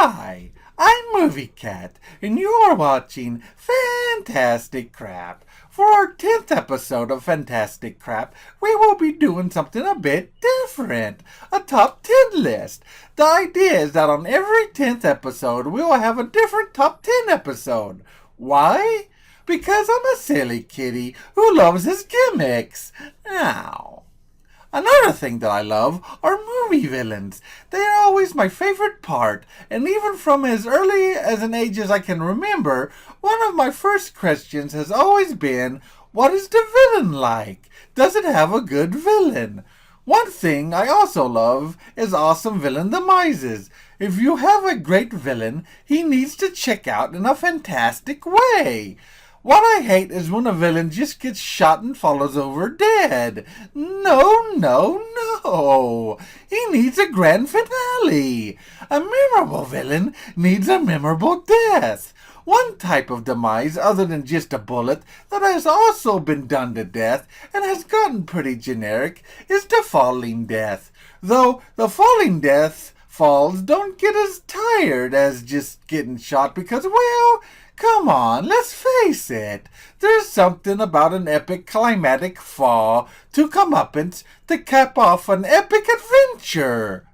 Hi, I'm Movie Cat, and you're watching Fantastic Crap. For our 10th episode of Fantastic Crap, we will be doing something a bit different. A top 10 list. The idea is that on every 10th episode, we will have a different top 10 episode. Why? Because I'm a silly kitty who loves his gimmicks. Ow. Another thing that I love are movie villains. They are always my favorite part, and even from as early as an age as I can remember, one of my first questions has always been, what is the villain like? Does it have a good villain? One thing I also love is awesome villain demises. If you have a great villain, he needs to check out in a fantastic way. What I hate is when a villain just gets shot and falls over dead. No, no, no. He needs a grand finale. A memorable villain needs a memorable death. One type of demise other than just a bullet that has also been done to death and has gotten pretty generic is the falling death. Though the falling death falls don't get as tired as just getting shot because, well, come on, let's face it. There's something about an epic climatic fall to comeuppance to cap off an epic adventure.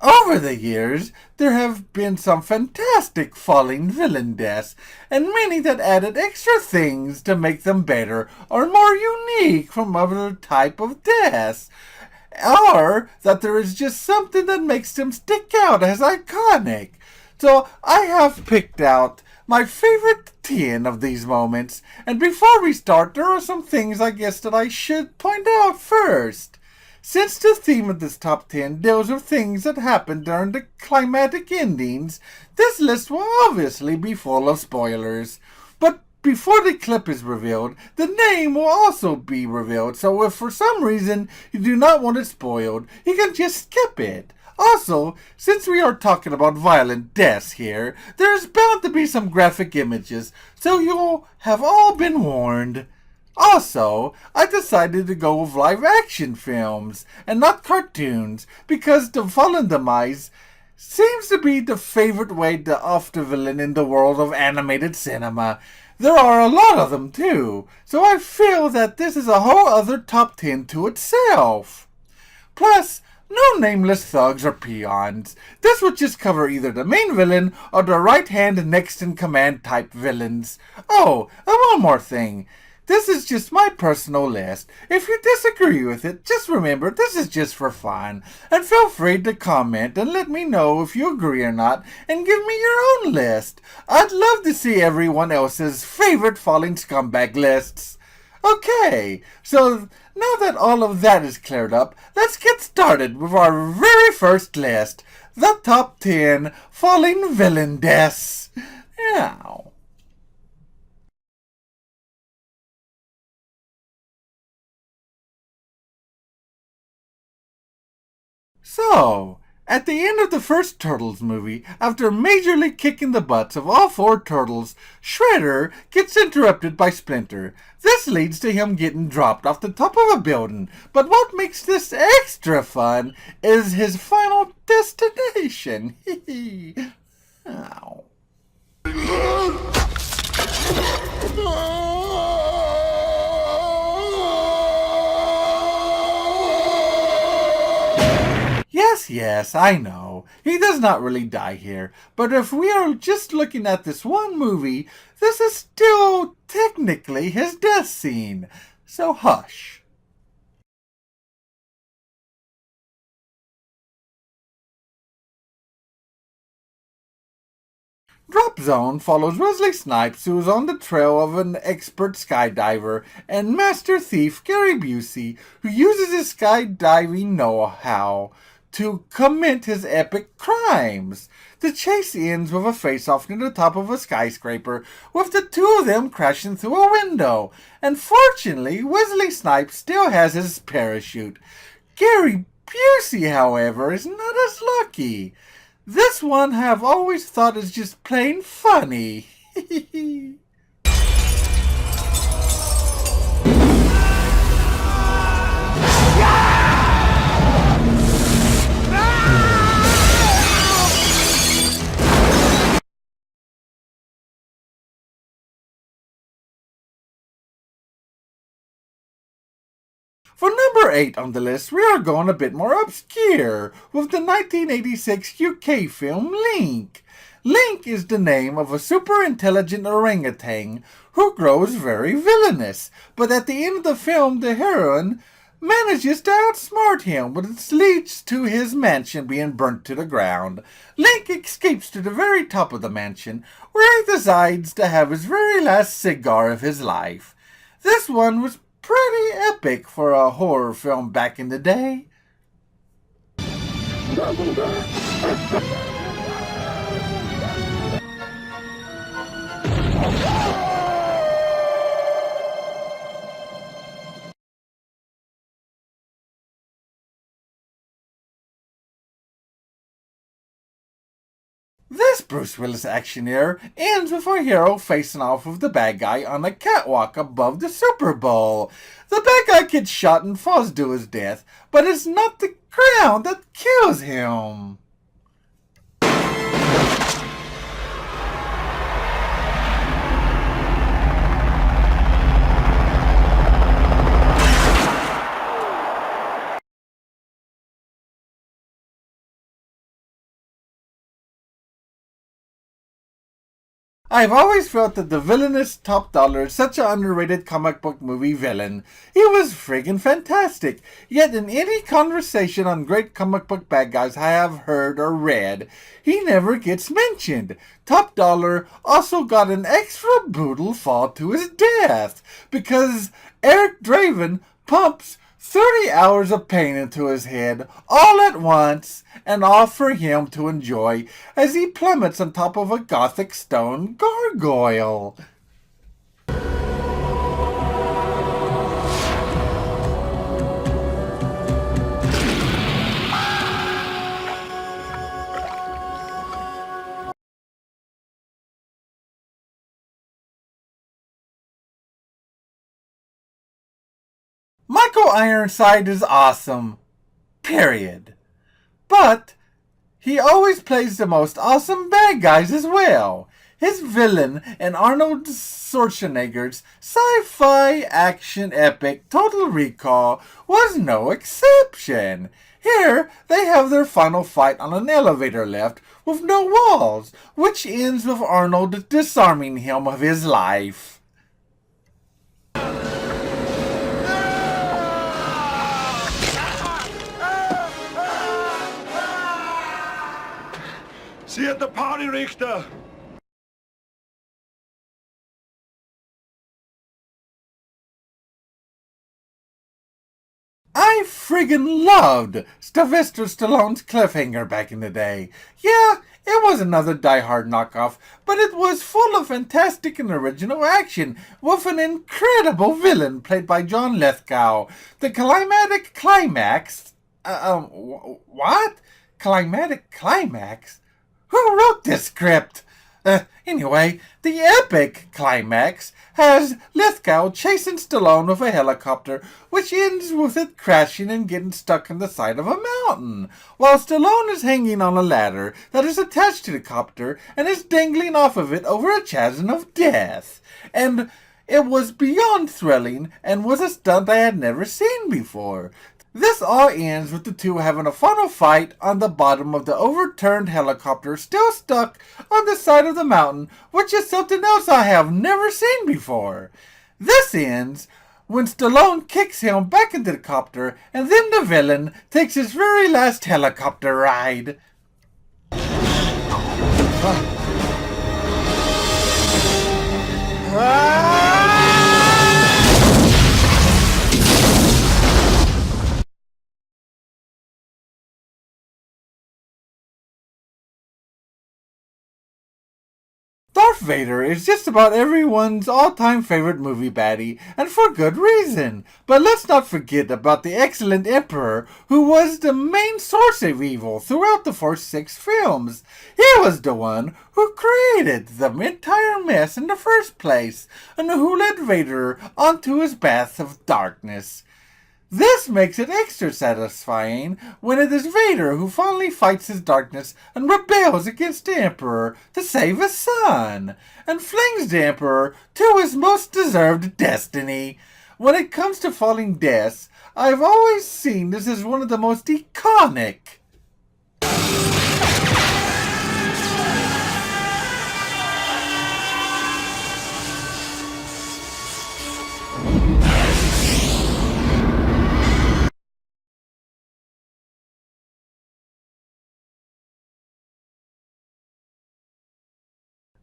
Over the years, there have been some fantastic falling villain deaths, and many that added extra things to make them better or more unique from other type of deaths. Or that there is just something that makes them stick out as iconic. So I have picked out my favorite 10 of these moments, and before we start, there are some things I guess that I should point out first. Since the theme of this top 10 deals with things that happened during the climatic endings, this list will obviously be full of spoilers. But before the clip is revealed, the name will also be revealed, so if for some reason you do not want it spoiled, you can just skip it. Also, since we are talking about violent deaths here, there's bound to be some graphic images, so you'll have all been warned. Also, I decided to go with live action films and not cartoons because the fallen demise seems to be the favorite way to off the villain in the world of animated cinema. There are a lot of them too, so I feel that this is a whole other top 10 to itself. Plus, no nameless thugs or peons. This would just cover either the main villain or the right-hand next-in-command type villains. Oh, and one more thing. This is just my personal list. If you disagree with it, just remember this is just for fun. And feel free to comment and let me know if you agree or not and give me your own list. I'd love to see everyone else's favorite falling scumbag lists. Okay, so now that all of that is cleared up, let's get started with our very first list. The top 10 falling villain deaths. Now. So, at the end of the first Turtles movie, after majorly kicking the butts of all four turtles, Shredder gets interrupted by Splinter. This leads to him getting dropped off the top of a building, but what makes this extra fun is his final destination. Ow. Yes, I know. He does not really die here. But if we are just looking at this one movie, this is still technically his death scene. So hush. Drop Zone follows Wesley Snipes, who is on the trail of an expert skydiver, and master thief Gary Busey, who uses his skydiving know-how to commit his epic crimes. The chase ends with a face-off near the top of a skyscraper, with the two of them crashing through a window. And fortunately, Wesley Snipes still has his parachute. Gary Busey, however, is not as lucky. This one I've always thought is just plain funny. For number 8 on the list, we are going a bit more obscure with the 1986 UK film Link. Link is the name of a super intelligent orangutan who grows very villainous, but at the end of the film, the heroine manages to outsmart him, which leads to his mansion being burnt to the ground. Link escapes to the very top of the mansion, where he decides to have his very last cigar of his life. This one was pretty epic for a horror film back in the day. This Bruce Willis action here ends with our hero facing off with the bad guy on a catwalk above the Super Bowl. The bad guy gets shot and falls to his death, but it's not the ground that kills him. I've always felt that the villainous Top Dollar is such an underrated comic book movie villain. He was friggin' fantastic. Yet in any conversation on great comic book bad guys I have heard or read, he never gets mentioned. Top Dollar also got an extra brutal fall to his death because Eric Draven pumps 30 hours of pain into his head all at once, and all for him to enjoy as he plummets on top of a gothic stone gargoyle. Michael Ironside is awesome. Period. But he always plays the most awesome bad guys as well. His villain in Arnold Schwarzenegger's sci-fi action epic Total Recall was no exception. Here, they have their final fight on an elevator lift with no walls, which ends with Arnold disarming him of his life. See you at the party, Richter! I friggin' loved Sylvester Stallone's Cliffhanger back in the day. Yeah, it was another Die Hard knockoff, but it was full of fantastic and original action, with an incredible villain played by John Lithgow. The climactic climax... what? Climactic climax? Who wrote this script? Anyway, the epic climax has Lithgow chasing Stallone with a helicopter, which ends with it crashing and getting stuck on the side of a mountain, while Stallone is hanging on a ladder that is attached to the copter and is dangling off of it over a chasm of death. And it was beyond thrilling and was a stunt I had never seen before. This all ends with the two having a final fight on the bottom of the overturned helicopter still stuck on the side of the mountain, which is something else I have never seen before. This ends when Stallone kicks him back into the copter, and then the villain takes his very last helicopter ride. Darth Vader is just about everyone's all-time favorite movie baddie, and for good reason. But let's not forget about the excellent Emperor, who was the main source of evil throughout the first 6 films. He was the one who created the entire mess in the first place, and who led Vader onto his path of darkness. This makes it extra satisfying when it is Vader who finally fights his darkness and rebels against the Emperor to save his son, and flings the Emperor to his most deserved destiny. When it comes to falling deaths, I've always seen this as one of the most iconic.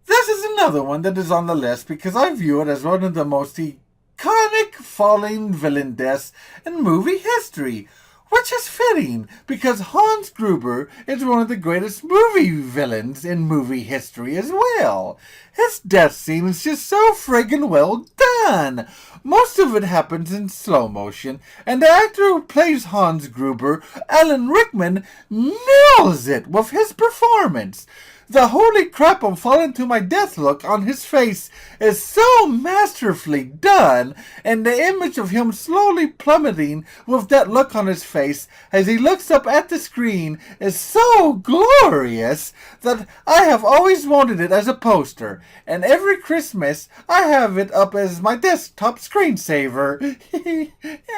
This is another one that is on the list because I view it as one of the most iconic falling villain deaths in movie history, which is fitting because Hans Gruber is one of the greatest movie villains in movie history as well. His death scene is just so friggin' well done. Most of it happens in slow motion, and the actor who plays Hans Gruber, Alan Rickman, nails it with his performance. The holy crap I'm falling to my death look on his face is so masterfully done, and the image of him slowly plummeting with that look on his face as he looks up at the screen is so glorious that I have always wanted it as a poster, and every Christmas I have it up as my desktop screensaver.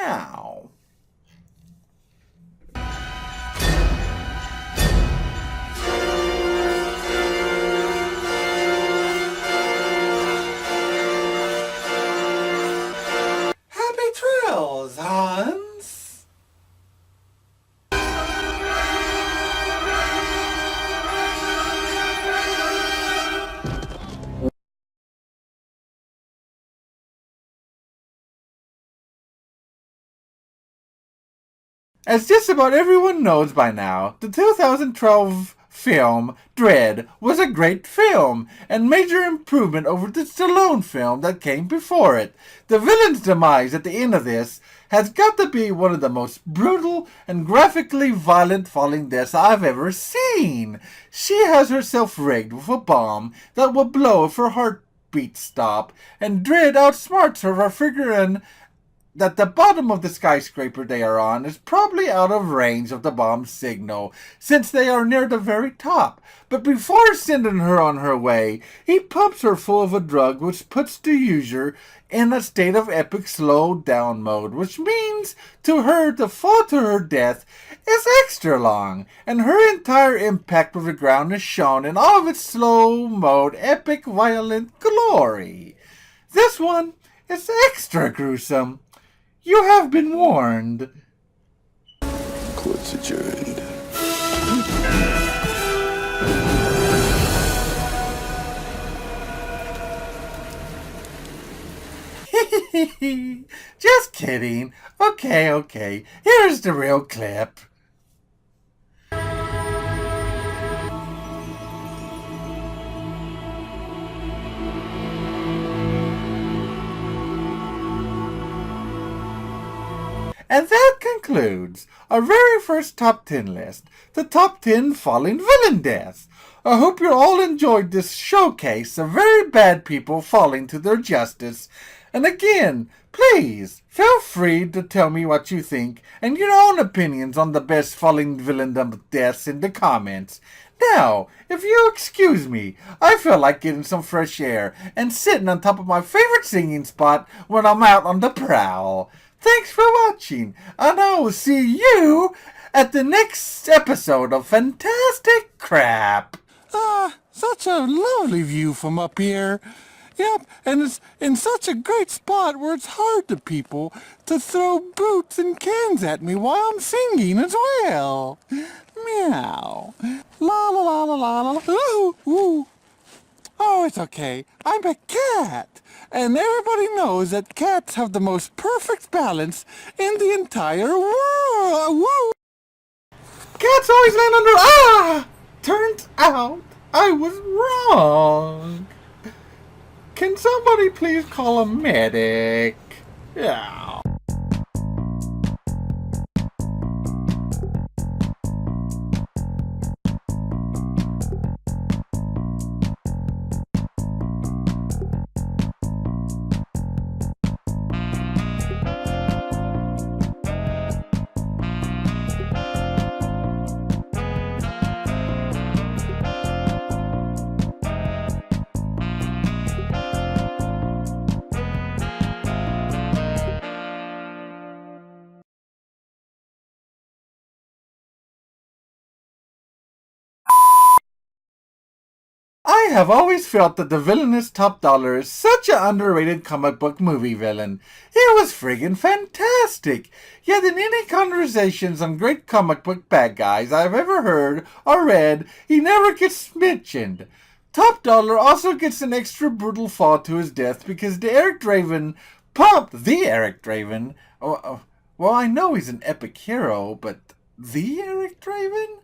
Ow. Trails, Hans. As just about everyone knows by now, the 2012 film Dredd was a great film and major improvement over the Stallone film that came before it. The villain's demise at the end of this has got to be one of the most brutal and graphically violent falling deaths I've ever seen. She has herself rigged with a bomb that will blow if her heartbeat stop, and Dredd outsmarts her by figuring that the bottom of the skyscraper they are on is probably out of range of the bomb's signal, since they are near the very top. But before sending her on her way, he pumps her full of a drug which puts the user in a state of epic slow down mode, which means to her the fall to her death is extra long, and her entire impact with the ground is shown in all of its slow mode epic violent glory. This one is extra gruesome. You have been warned. Court's adjourned. Just kidding. Okay. Here's the real clip. And that concludes our very first top 10 list, the top 10 falling villain deaths. I hope you all enjoyed this showcase of very bad people falling to their justice. And again, please feel free to tell me what you think and your own opinions on the best falling villain deaths in the comments. Now, if you excuse me, I feel like getting some fresh air and sitting on top of my favorite singing spot when I'm out on the prowl. Thanks for watching, and I will see you at the next episode of Fantastic Crap. Such a lovely view from up here. Yep, and it's in such a great spot where it's hard to people to throw boots and cans at me while I'm singing as well. Meow. La la la la la la. Ooh, ooh. Oh, it's okay. I'm a cat. And everybody knows that cats have the most perfect balance in the entire world. Woo! Cats always land under. Ah! Turns out I was wrong. Can somebody please call a medic? Yeah. I have always felt that the villainous Top Dollar is such an underrated comic book movie villain. He was friggin' fantastic. Yet in any conversations on great comic book bad guys I've ever heard or read, he never gets mentioned. Top Dollar also gets an extra brutal fall to his death because the Eric Draven well, I know he's an epic hero, but the Eric Draven?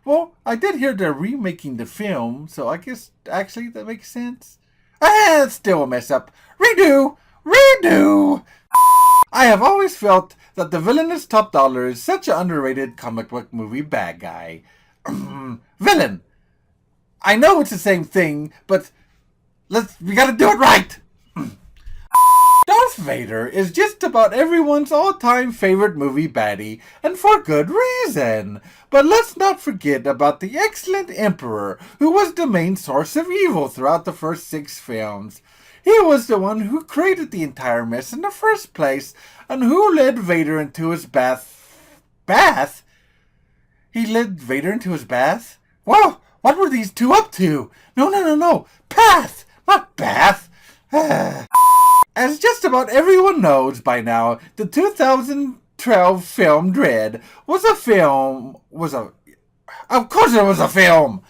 Well, I did hear they're remaking the film, so I guess actually that makes sense. It's still a mess up. Redo! Redo! I have always felt that the villainous Top Dollar is such an underrated comic book movie bad guy. Villain! I know it's the same thing, but we gotta do it right! Darth Vader is just about everyone's all-time favorite movie baddie, and for good reason. But let's not forget about the excellent Emperor, who was the main source of evil throughout the first 6 films. He was the one who created the entire mess in the first place, and who led Vader into his bath? He led Vader into his bath? Whoa, what were these two up to? No. Path, not bath. As just about everyone knows by now, the 2012 film Dredd Of course it was a film!